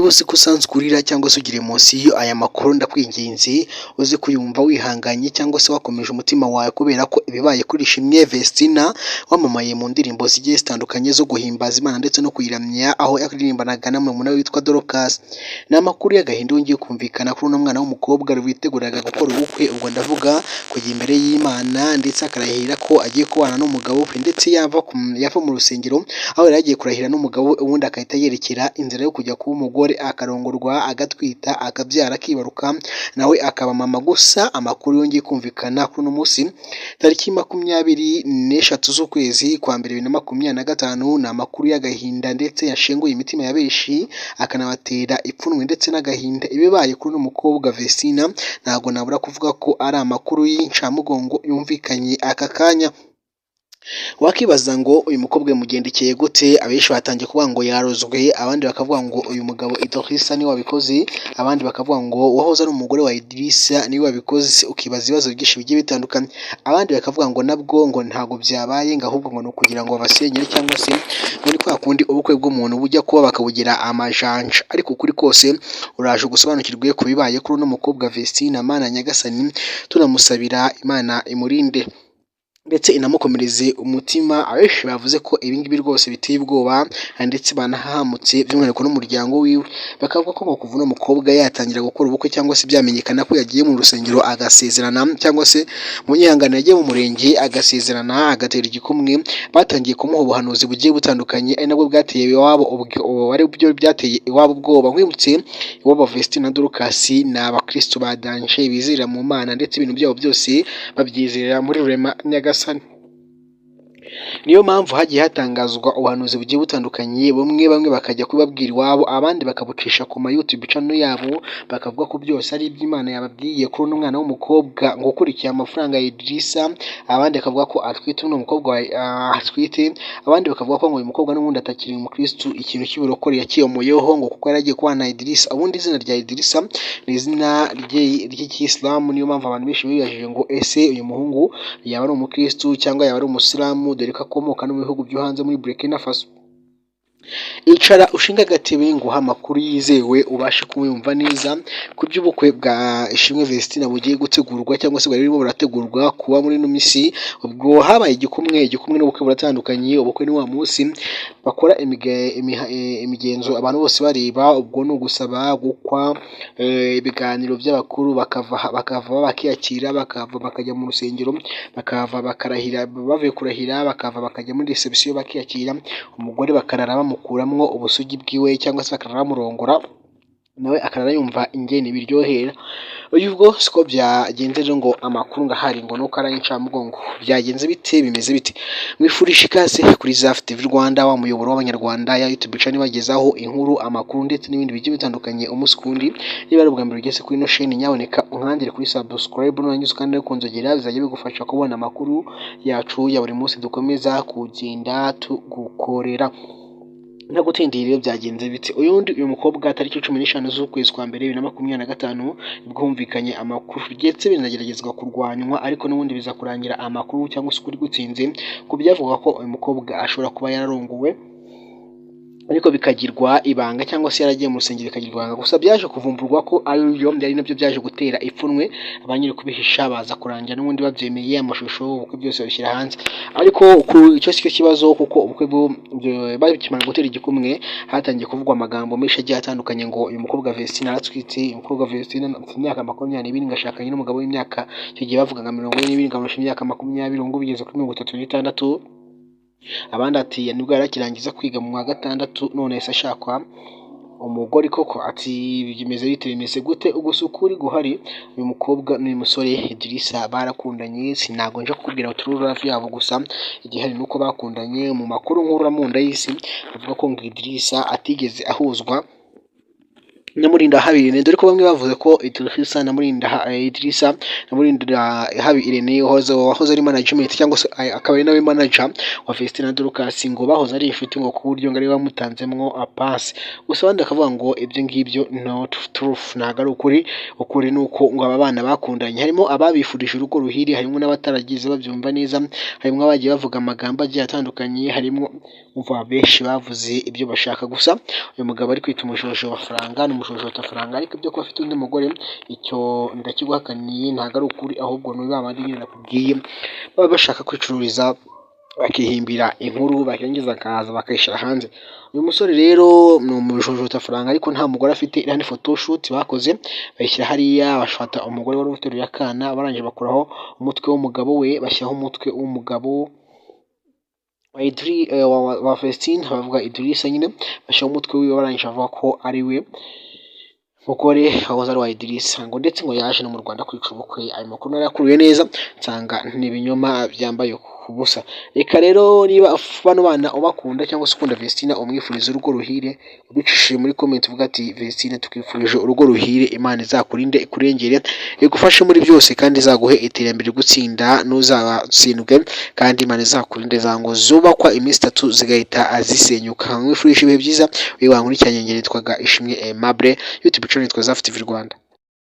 rwose ko usanzwe urira cyangwa se ugira emosiyo, aya makuru ndakwinginze uze kuyumva wihanganye cyangwa se wakomeje umutima wawe, kubera ko ibibaye kuri Ishimwe Vestina wamamaye mu ndirimbo zigiye zitandukanye zo guhimbaza Imana ndetse no kuyiramya, aho yaririmbanaga na murumuna we witwa Dorcas. Ni amakuru y'agahinda yongeye kumvikana kuri uno mwana w'umukobwa witeguraga gukora ubukwe, ubwo ndavuga kujya imbere y'Imana ndetse akarahira ko agiye kubana n'umugabo we, ndetse yava mu rusengero aho yari agiye kurahira n'umugabo we, ubundi agahita yerekera inzira yo kujya kuba umugore, akarongorwa, agatwita, akabyara, akibaruka, nawe akaba mama. Gusa amakuru yongeye kumvikana kuri uno munsi tariki 23 z'ukwezi kwa mbere 2025, ni amakuru y'agahinda ndetse yashenguye imitima ya benshi, akanabatera ipfunwe ndetse n'agahinda. Ibibaye kuri uno mukobwa Vestina ntabwo nabura kuvuga ko ari amakuru y'incamugongo yumvikanye aka kanya. Wakibaza ngo uyu mukobwa yamugendekeye gute? Abenshi batangiye kuvuga ngo yarozwe, abandi bakavuga ngo uyu mugabo Idrissa niwe wabikoze, abandi bakavuga ngo wahoze ari umugore wa Idrissa niwe wabikoze. Ukibaza ibibazo byinshi bigiye bitandukanye, abandi bakavuga ngo nabwo ngo ntabwo byabaye, ngo ahubwo ngo ni ukugira ngo babasenyere, cyangwa se muri kwa kundi ubukwe bw'umuntu bujya kuba bakabugira amajanja. Ariko ukuri kose uraje gusobanukirwe ku bibaye kuri uno mukobwa Vestina. Mana Nyagasani tunamusabira Imana imurinde ndetse inamukomereze umutima. Abenshi bavuze ko ibingibi rwose biteye ubwoba ndetse banahahamutse, by'umwihariko n'umuryango wiwe. Bakavuga ko ngo kuva uno mukobwa yatangira gukora ubukwe cyangwa se byamenyekana ko yagiye mu rusengero agasezerana, cyangwa se mu nyihangano yagiye mu murenge agasezerana, agatera igikumwe, batangiye kumuha ubuhanuzi bugiye butandukanye, ari nabwo bwateye iwabo ari byo byateye iwabo ubwoba. Nkwibutse iwabo Vestina na Dorcas ni abakristo badanje bizera mu Mana, ndetse ibintu byabo byose babyizera muri Rurema Nyagasani. Niyo mpamvu hagiye hatangazwa ubuhanuzi bugiye butandukanye, bamwe bakajya kubabwira iwabo, abandi bakabucisha ku ma YouTube channel yabo, bakavuga ko byose ari iby'Imana yababwiye kuri uno mwana w'umukobwa ngo ukurikiye amafaranga ya Idrissa, abandi bakavuga ko atwite uno mukobwa atwite, abandi bakavuga ko ngo uyu mukobwa n'ubundi atakiri umukristo, ikintu cy'uburokore yakiyomoyeho ngo kuko yari agiye kubana na Idrissa. Ubundi izina rya Idrissa ni izina ry'Ikisilamu, niyo mpamvu abantu benshi bibajije ngo ese uyu muhungu yaba ari umukristo cyangwa yaba ari umusilamu, dore ko akomoka no mu bihugu byo hanze muri Burkina Faso. Icara ushinga agatebe nguha amakuru yizewe ubashe kumwumva neza ku by'ubukwe bwa Ishimwe Vestina bugiye gutegurwa cyangwa se barimo barategurwa kuba muri no misi. Ubwo habaye igikumwe n'ubukwe buratandukanye. Ubukwe ni wa munsi bakora imigenzo abantu bose bareba, ubwo no gusaba, gukwa, ibiganiro by'abakuru, bakava bakiyakira, bakajya mu rusengero, bakava bakarahira, bavuye kurahira bakava bakajya muri reception bakiyakira, umugore bakarara mukuramwo ubusugi bwiwe cyangwa se bakarara murongora, nawe akarara yumva ingene biryohera. Ubwo siko byagenze rero ngo amakuru ngahari ngo nuko ari incamugongo. Byagenze bite? Bimeze bite? Mwifurisha ikaze kuri Zaf TV Rwanda, wa muyoboro w'abanyarwanda ya YouTube channel bagezaho inkuru, amakuru ndetse n'ibindi bigiye bitandukanye umunsi kundi. Niba ari ubwa mbere ugeze kuri ino chaîne, nyaboneka unkandire kuri subscribe n'urangiza kandi kunzogera, bizajya bigufasha kubona amakuru yacu ya buri munsi dukomeza kugenda tugukorera. Nagutindira rero byagenze bite? Uyu mukobwa tariki 15 z'ukwezi kwa mbere 2025 nibwo humvikanye amakuru ndetse binageragezwa kurwanywa, ariko n'ubundi biza kurangira amakuru cyangwa se kuri gutsinze ku byavuga ko uyu mukobwa ashobora kuba yararongowe, ariko bikagirwa ibanga, cyangwa se yaragiye mu rusengero bikagirwa ibanga. Gusa byaje kuvumburwa ko ari nabyo byaje gutera ipfunwe, abanyiri kubihisha baza kurangira n'ubundi babyemeye, amashusho ubukwe byose babishyira hanze. Ariko icyo si cyo kibazo, kuko ubukwe bakimara gutera igikumwe hatangiye kuvugwa amagambo menshi agiye atandukanye ngo uyu mukobwa Vestina aratwite. Umukobwa Vestina afite imyaka 22 ngashakanye n'umugabo w'imyaka, icyo gihe bavuga nka 42 ngamurusha imyaka 20, ngo bigeze kuri 36. Abandi ati nibwo yarakirangiza kwiga mu wa gatandatu, none yahise ashakwa umugore. Koko ati bimeze gute? Ugusukuri guhari, uyu mukobwa n'uyu musore Idrissa barakundanye, sinago nje kukubwira utururafu yabo, gusa igihari nuko bakundanye. Mu makuru nkuru mu nda y'isi bavuga ko ngo Idrissa atigeze ahuzwa na Murindahabi dore ko bamwe bavuze ko Idrissa na Murindahabi Irene wahoze ari management cyangwa se akaba ari nawe manager wa Festina Dorcas ngo bahoze ari inshuti ngo ku buryo ngo ari bamutanzemwo apasi, gusa abandi akavuga ngo ibyo ngibyo not truth, ntago ari ukuri nuko ngo aba bana bakundanye, harimo ababifurije urugo ruhire, harimo n'abataragize babyumva neza, harimo abagiye bavuga amagambo agiye atandukanye, harimo umva benshi bavuze ibyo bashaka. Gusa uyu mugabo ari kwita umushosho wa faranga n'umushosho wa faranga, ariko ibyo ko afite undi mugore icyo ndakiguhakaniye, ntago ari ukuri, ahubwo ni babandi nyine nakubwiye baba bashaka kwicururiza bakihimbira inkuru bakirangiza akaza bakayishyira hanze. Uyu musore rero ni umushosho faranga, ariko nta mugore afite. Iriya ni photoshoot bakoze bayishyira hariya, bashata umugore wari ufite akana, barangije bakuraho umutwe w'umugabo we bashyiraho umutwe w'umugabo wa Festina, bavuga Idrissa nyine, bashyiraho umutwe wiwe, barangije bavuga ko ari we mugore wahoze ari wa Idrissa, ngo ndetse ngo yaje no mu Rwanda kwica ubukwe. Ayo makuru narakuruye neza nsanga ni ibinyoma byambaye ubusa. Reka rero niba bano bana ubakunda cyangwa se ukunda Festina umwifuriza urugo ruhire, ubicishije muri comment uvuga ati Festina tukwifurije urugo ruhire, Imana izakurinde ikurengere igufashe muri byose kandi izaguhe iterambere gutsinda ntuzatsindwe, kandi Imana izakurinde za ngo zubakwa iminsi 3 zigahita zisenyuka. Mwifurije ibihe byiza, wiwankurikiranye ngere nitwaga Ishimwe Aimable, YouTube channel yitwa Zaf TV Rwanda.